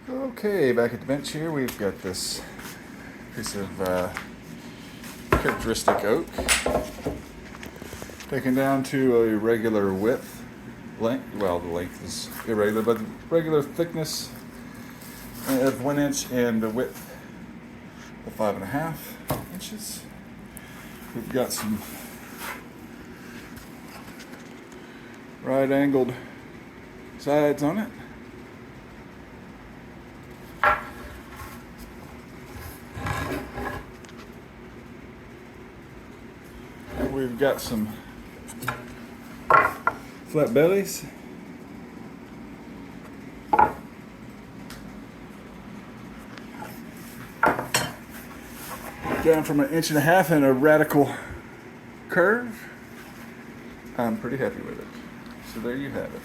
Okay, back at the bench here, we've got this piece of characteristic oak taken down to a regular length. Well, the length is irregular, but the regular thickness of 1 inch and the width of 5.5 inches. We've got some right-angled sides on it. We've got some flat bellies. Down from 1.5 inches in a radical curve. I'm pretty happy with it. So there you have it.